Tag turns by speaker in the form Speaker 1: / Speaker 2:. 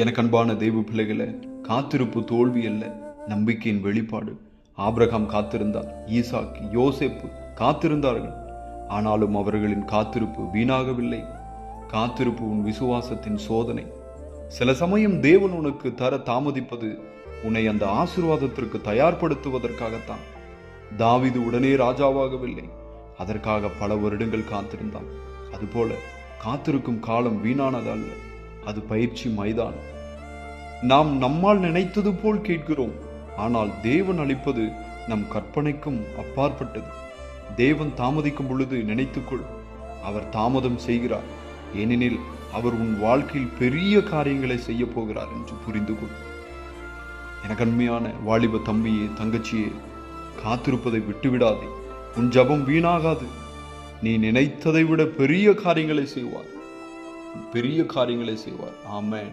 Speaker 1: எனக்கு அன்பான தெய்வ பிள்ளைகளை, காத்திருப்பு தோல்வி அல்ல, நம்பிக்கையின் வெளிப்பாடு. ஆபிரகாம் காத்திருந்தார், ஈசாக், யோசேப்பு காத்திருந்தார்கள். ஆனாலும் அவர்களின் காத்திருப்பு வீணாகவில்லை. காத்திருப்பு உன் விசுவாசத்தின் சோதனை. சில சமயம் தேவன் உனக்கு தர தாமதிப்பது உன்னை அந்த ஆசீர்வாதத்திற்கு தயார்படுத்துவதற்காகத்தான். தாவீது உடனே ராஜாவாகவில்லை, அதற்காக பல வருடங்கள் காத்திருந்தான். அதுபோல காத்திருக்கும் காலம் வீணானதல்ல, அது பயிற்சி மைதானம். நாம் நம்மால் நினைத்தது போல் கேட்கிறோம், ஆனால் தேவன் அளிப்பது நம் கற்பனைக்கும் அப்பாற்பட்டது. தேவன் தாமதிக்கும் பொழுது நினைத்துக்கொள், அவர் தாமதம் செய்கிறார், ஏனெனில் அவர் உன் வாழ்க்கையில் பெரிய காரியங்களை செய்ய போகிறார் என்று புரிந்து கொள். எனக்கு அண்மையான வாலிப தம்பியே, தங்கச்சியே, காத்திருப்பதை விட்டுவிடாதே. உன் ஜபம் வீணாகாது. நீ நினைத்ததை விட பெரிய காரியங்களை செய்வார், பெரிய காரியங்களை செய்வார். ஆமென்.